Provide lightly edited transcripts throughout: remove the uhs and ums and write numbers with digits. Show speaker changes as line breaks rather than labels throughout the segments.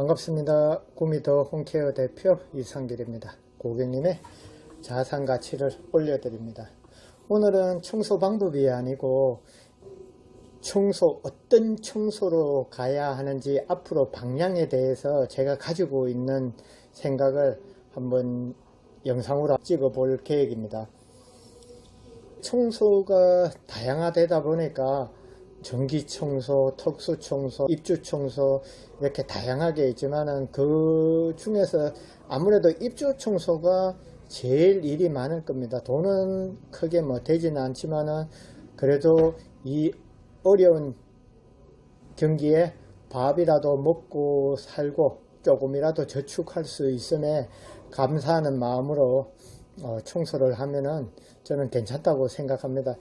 반갑습니다. 구미더 홈케어 대표 이상길입니다. 고객님의 자산 가치를 올려드립니다. 오늘은 청소 방법이 아니고 어떤 청소로 가야 하는지 앞으로 방향에 대해서 제가 가지고 있는 생각을 한번 영상으로 찍어 볼 계획입니다. 청소가 다양하다 보니까 전기청소, 특수청소, 입주청소 이렇게 다양하게 있지만은 그 중에서 아무래도 입주청소가 제일 일이 많을 겁니다. 돈은 크게 되지는 않지만은 그래도 이 어려운 경기에 밥이라도 먹고 살고 조금이라도 저축할 수 있음에 감사하는 마음으로 청소를 하면은 저는 괜찮다고 생각합니다.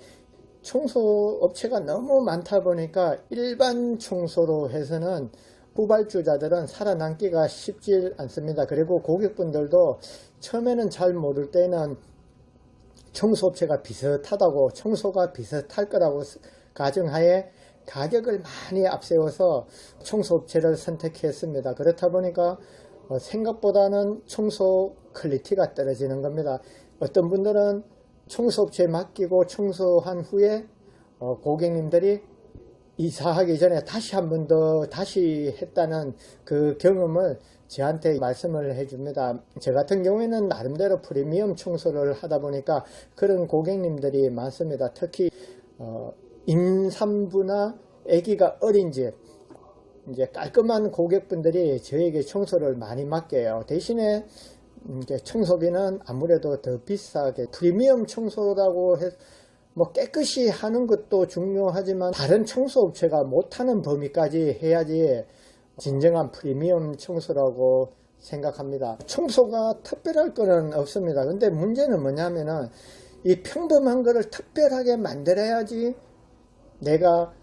청소업체가 너무 많다 보니까 일반 청소로 해서는 후발주자들은 살아남기가 쉽지 않습니다. 그리고 고객분들도 처음에는 잘 모를 때는 청소업체가 비슷하다고, 청소가 비슷할 거라고 가정하에 가격을 많이 앞세워서 청소업체를 선택했습니다. 그렇다 보니까 생각보다는 청소 퀄리티가 떨어지는 겁니다. 어떤 분들은 청소업체에 맡기고 청소한 후에 고객님들이 이사하기 전에 다시 한 번 더 다시 했다는 그 경험을 저한테 말씀을 해줍니다. 저 같은 경우에는 나름대로 프리미엄 청소를 하다 보니까 그런 고객님들이 많습니다. 특히 임산부나 아기가 어린 집, 이제 깔끔한 고객분들이 저에게 청소를 많이 맡겨요. 대신에 이제 청소비는 아무래도 더 비싸게, 프리미엄 청소라고 해서 깨끗이 하는 것도 중요하지만 다른 청소업체가 못하는 범위까지 해야지 진정한 프리미엄 청소라고 생각합니다. 청소가 특별할 거는 없습니다. 근데 문제는 뭐냐면은 이 평범한 거를 특별하게 만들어야지 내가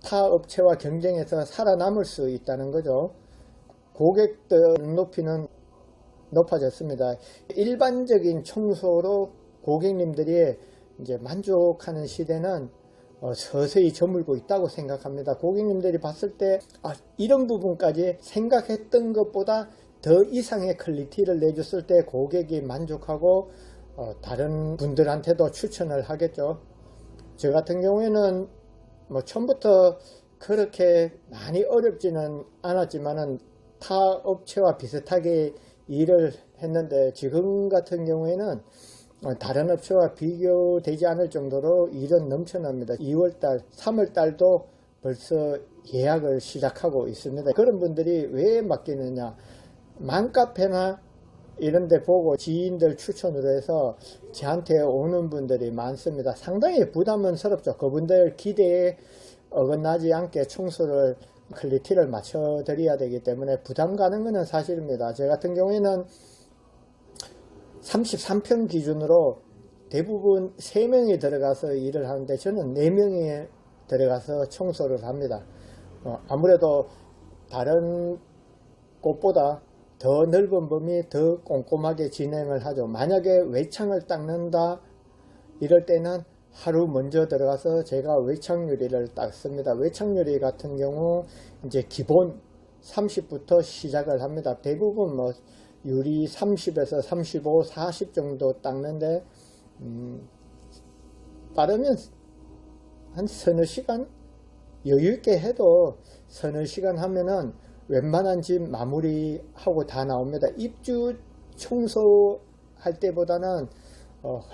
타 업체와 경쟁해서 살아남을 수 있다는 거죠. 고객들 높이는 높아졌습니다. 일반적인 청소로 고객님들이 이제 만족하는 시대는 서서히 저물고 있다고 생각합니다. 고객님들이 봤을 때 이런 부분까지 생각했던 것보다 더 이상의 퀄리티를 내줬을 때 고객이 만족하고 다른 분들한테도 추천을 하겠죠. 저 같은 경우에는 처음부터 그렇게 많이 어렵지는 않았지만은 타 업체와 비슷하게 일을 했는데 지금 같은 경우에는 다른 업체와 비교되지 않을 정도로 일은 넘쳐납니다. 2월달, 3월달도 벌써 예약을 시작하고 있습니다. 그런 분들이 왜 맡기느냐, 맘카페나 이런 데 보고 지인들 추천으로 해서 저한테 오는 분들이 많습니다. 상당히 부담스럽죠. 그분들 기대에 어긋나지 않게 청소를 퀄리티를 맞춰 드려야 되기 때문에 부담 가는 것은 사실입니다. 저 같은 경우에는 33평 기준으로 대부분 3명이 들어가서 일을 하는데 저는 4명이 들어가서 청소를 합니다. 아무래도 다른 곳보다 더 넓은 범위 더 꼼꼼하게 진행을 하죠. 만약에 외창을 닦는다 이럴 때는 하루 먼저 들어가서 제가 외창 유리를 닦습니다. 외창 유리 같은 경우 이제 기본 30부터 시작을 합니다. 대부분 유리 30에서 35, 40 정도 닦는데 빠르면 한 서너 시간 여유있게 해도 서너 시간 하면은 웬만한 집 마무리하고 다 나옵니다. 입주 청소할 때보다는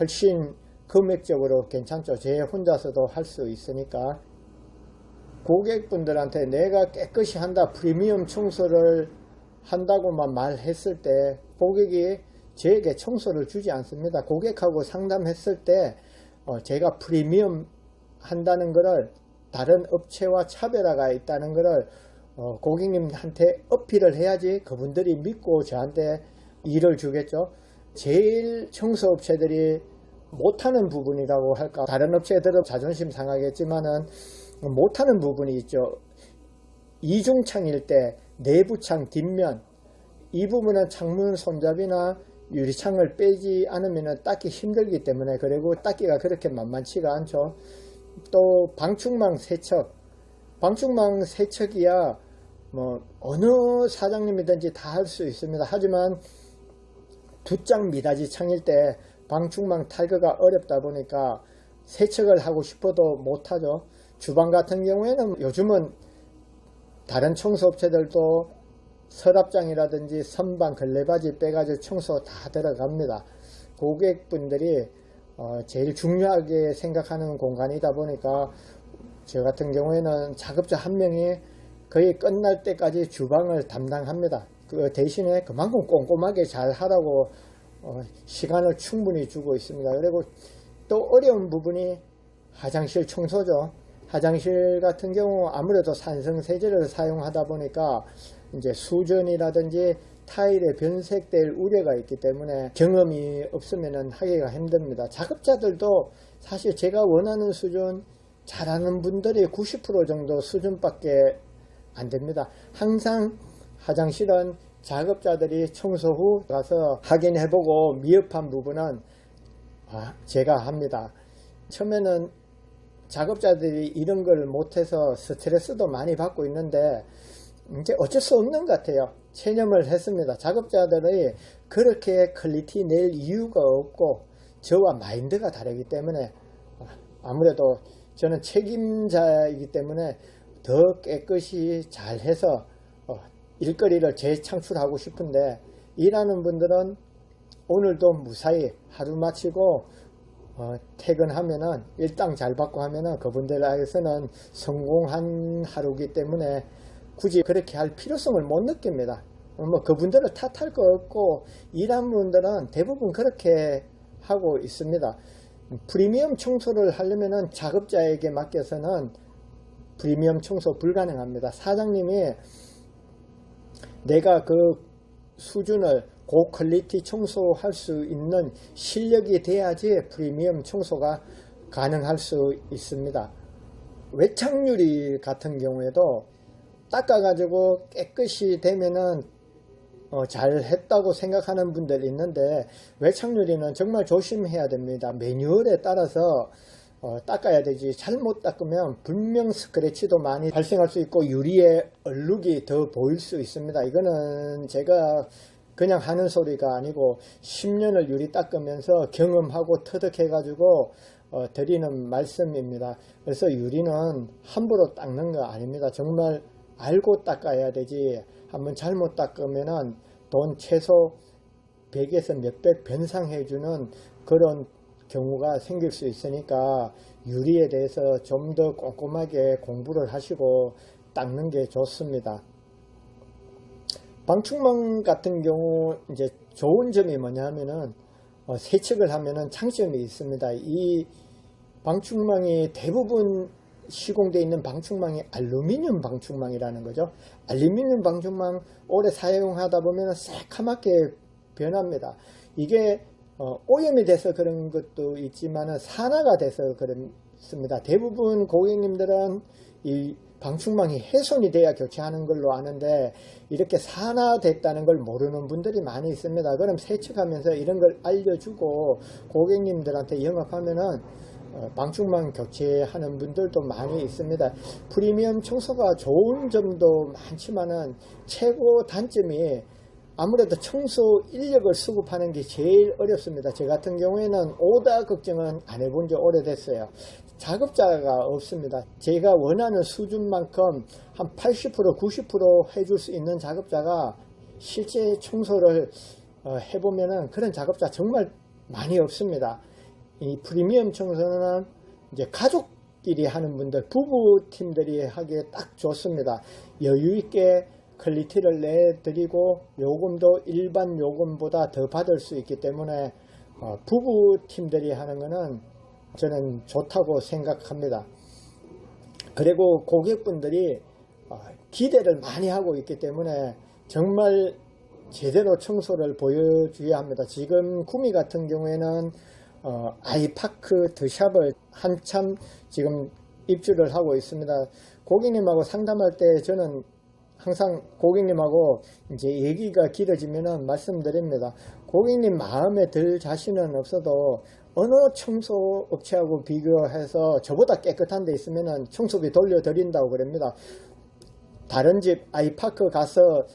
훨씬 금액적으로 괜찮죠. 제 혼자서도 할 수 있으니까. 고객분들한테 내가 깨끗이 한다, 프리미엄 청소를 한다고만 말했을 때 고객이 저에게 청소를 주지 않습니다. 고객하고 상담했을 때 제가 프리미엄 한다는 것을, 다른 업체와 차별화가 있다는 것을 고객님한테 어필을 해야지 그분들이 믿고 저한테 일을 주겠죠. 제일 청소업체들이 못하는 부분이라고 할까, 다른 업체들은 자존심 상하겠지만은 못하는 부분이 있죠. 이중창일 때 내부창 뒷면, 이 부분은 창문 손잡이나 유리창을 빼지 않으면 닦기 힘들기 때문에, 그리고 닦기가 그렇게 만만치가 않죠. 또 방충망 세척, 방충망 세척이야 뭐 어느 사장님이든지 다 할 수 있습니다. 하지만 두 장 미닫이 창일 때 방충망 탈거가 어렵다 보니까 세척을 하고 싶어도 못하죠. 주방 같은 경우에는 요즘은 다른 청소업체들도 서랍장이라든지 선반, 걸레바지 빼가지고 청소 다 들어갑니다. 고객분들이 제일 중요하게 생각하는 공간이다 보니까 저 같은 경우에는 작업자 한 명이 거의 끝날 때까지 주방을 담당합니다. 그 대신에 그만큼 꼼꼼하게 잘 하라고 시간을 충분히 주고 있습니다. 그리고 또 어려운 부분이 화장실 청소죠. 화장실 같은 경우 아무래도 산성세제를 사용하다 보니까 이제 수전이라든지 타일에 변색될 우려가 있기 때문에 경험이 없으면 하기가 힘듭니다. 작업자들도 사실 제가 원하는 수준, 잘하는 분들이 90% 정도 수준밖에 안 됩니다. 항상 화장실은 작업자들이 청소 후 가서 확인해보고 미흡한 부분은 제가 합니다. 처음에는 작업자들이 이런 걸 못해서 스트레스도 많이 받고 있는데 이제 어쩔 수 없는 것 같아요. 체념을 했습니다. 작업자들이 그렇게 퀄리티 낼 이유가 없고 저와 마인드가 다르기 때문에 아무래도 저는 책임자이기 때문에 더 깨끗이 잘해서 일거리를 재창출하고 싶은데 일하는 분들은 오늘도 무사히 하루 마치고 퇴근하면은 일당 잘 받고 하면은 그분들에게서는 성공한 하루이기 때문에 굳이 그렇게 할 필요성을 못 느낍니다. 뭐 그분들을 탓할 거 없고 일하는 분들은 대부분 그렇게 하고 있습니다. 프리미엄 청소를 하려면은 작업자에게 맡겨서는 프리미엄 청소 불가능합니다. 사장님이 내가 그 수준을 고퀄리티 청소할 수 있는 실력이 돼야지 프리미엄 청소가 가능할 수 있습니다. 외창유리 같은 경우에도 닦아가지고 깨끗이 되면은 잘 했다고 생각하는 분들이 있는데 외창유리는 정말 조심해야 됩니다. 매뉴얼에 따라서 닦아야 되지 잘못 닦으면 분명 스크래치도 많이 발생할 수 있고 유리의 얼룩이 더 보일 수 있습니다. 이거는 제가 그냥 하는 소리가 아니고 10년을 유리 닦으면서 경험하고 터득해 가지고 드리는 말씀입니다. 그래서 유리는 함부로 닦는 거 아닙니다. 정말 알고 닦아야 되지 한번 잘못 닦으면은 돈 최소 100에서 몇백 변상해 주는 그런 경우가 생길 수 있으니까 유리에 대해서 좀 더 꼼꼼하게 공부를 하시고 닦는 게 좋습니다. 방충망 같은 경우 이제 좋은 점이 뭐냐면은 세척을 하면은 장점이 있습니다. 이 방충망이 대부분 시공되어 있는 방충망이 알루미늄 방충망이라는 거죠. 알루미늄 방충망 오래 사용하다 보면 새카맣게 변합니다. 이게 오염이 돼서 그런 것도 있지만 산화가 돼서 그렇습니다. 대부분 고객님들은 이 방충망이 훼손이 돼야 교체하는 걸로 아는데 이렇게 산화됐다는 걸 모르는 분들이 많이 있습니다. 그럼 세척하면서 이런 걸 알려주고 고객님들한테 영업하면은 방충망 교체하는 분들도 많이 있습니다. 프리미엄 청소가 좋은 점도 많지만은 최고 단점이 아무래도 청소 인력을 수급하는 게 제일 어렵습니다. 저 같은 경우에는 오다 걱정은 안 해본 지 오래됐어요. 작업자가 없습니다. 제가 원하는 수준만큼 한 80% 90% 해줄 수 있는 작업자가 실제 청소를 해보면은 그런 작업자 정말 많이 없습니다. 이 프리미엄 청소는 이제 가족끼리 하는 분들, 부부팀들이 하기에 딱 좋습니다. 여유있게 퀄리티를 내드리고 요금도 일반 요금보다 더 받을 수 있기 때문에 부부팀들이 하는 거는 저는 좋다고 생각합니다. 그리고 고객분들이 기대를 많이 하고 있기 때문에 정말 제대로 청소를 보여줘야 합니다. 지금 구미 같은 경우에는 아이파크 더샵을 한참 지금 입주를 하고 있습니다. 고객님하고 상담할 때 저는 항상 고객님하고 이제 얘기가 길어지면은 말씀드립니다. 고객님 마음에 들 자신은 없어도 어느 청소 업체하고 비교해서 저보다 깨끗한 데 있으면은 청소비 돌려드린다고 그럽니다. 다른 집 아이파크 가서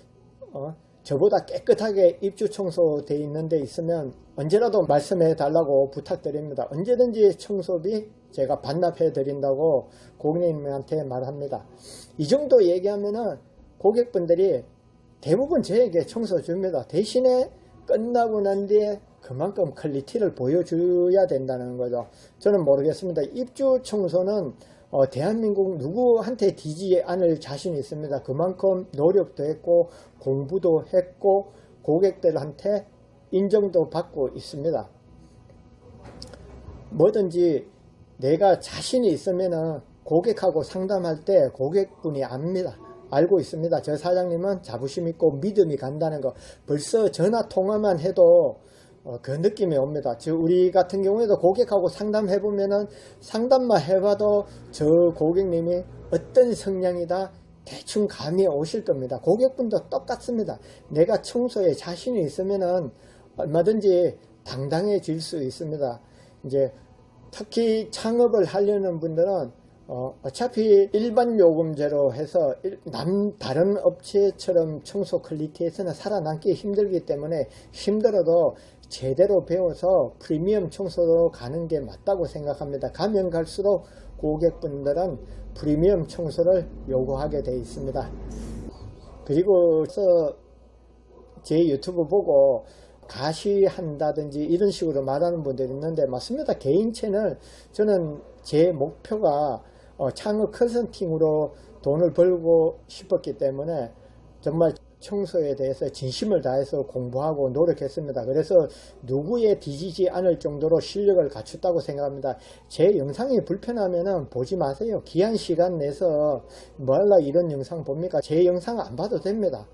저보다 깨끗하게 입주 청소돼 있는 데 있으면 언제라도 말씀해 달라고 부탁드립니다. 언제든지 청소비 제가 반납해 드린다고 고객님한테 말합니다. 이 정도 얘기하면은 고객분들이 대부분 저에게 청소 줍니다. 대신에 끝나고 난 뒤에 그만큼 퀄리티를 보여줘야 된다는 거죠. 저는 모르겠습니다. 입주 청소는 대한민국 누구한테 뒤지지 않을 자신이 있습니다. 그만큼 노력도 했고 공부도 했고 고객들한테 인정도 받고 있습니다. 뭐든지 내가 자신이 있으면은 고객하고 상담할 때 고객분이 압니다. 알고 있습니다. 저 사장님은 자부심 있고 믿음이 간다는 거 벌써 전화 통화만 해도 그 느낌이 옵니다. 우리 같은 경우에도 고객하고 상담해보면은 상담만 해봐도 저 고객님이 어떤 성향이다 대충 감이 오실 겁니다. 고객분도 똑같습니다. 내가 청소에 자신이 있으면은 얼마든지 당당해질 수 있습니다. 이제 특히 창업을 하려는 분들은 어차피 일반 요금제로 해서 다른 업체처럼 청소 퀄리티에서는 살아남기 힘들기 때문에 힘들어도 제대로 배워서 프리미엄 청소로 가는 게 맞다고 생각합니다. 가면 갈수록 고객분들은 프리미엄 청소를 요구하게 되어 있습니다. 그리고 제 유튜브 보고 가시한다든지 이런 식으로 말하는 분들이 있는데 맞습니다. 개인 채널 저는 제 목표가 창업 컨설팅으로 돈을 벌고 싶었기 때문에 정말 청소에 대해서 진심을 다해서 공부하고 노력했습니다. 그래서 누구에 뒤지지 않을 정도로 실력을 갖췄다고 생각합니다. 제 영상이 불편하면 보지 마세요. 귀한 시간 내서 뭐할라 이런 영상 봅니까? 제 영상 안 봐도 됩니다.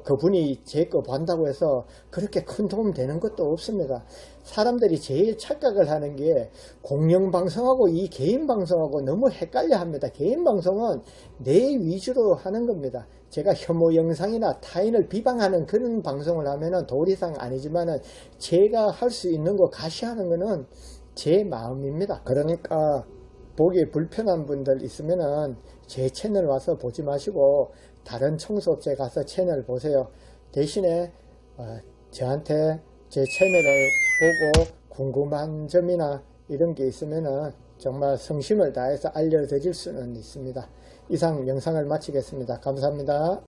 그분이 제 거 본다고 해서 그렇게 큰 도움 되는 것도 없습니다. 사람들이 제일 착각을 하는 게 공영방송하고 이 개인방송하고 너무 헷갈려 합니다. 개인방송은 내 위주로 하는 겁니다. 제가 혐오 영상이나 타인을 비방하는 그런 방송을 하면은 도리상 아니지만은 제가 할 수 있는 거 가시하는 거는 제 마음입니다. 그러니까 보기 불편한 분들 있으면은 제 채널 와서 보지 마시고 다른 청소업체 가서 채널 보세요. 대신에 저한테 제 채널을 보고 궁금한 점이나 이런 게 있으면은 정말 성심을 다해서 알려드릴 수는 있습니다. 이상 영상을 마치겠습니다. 감사합니다.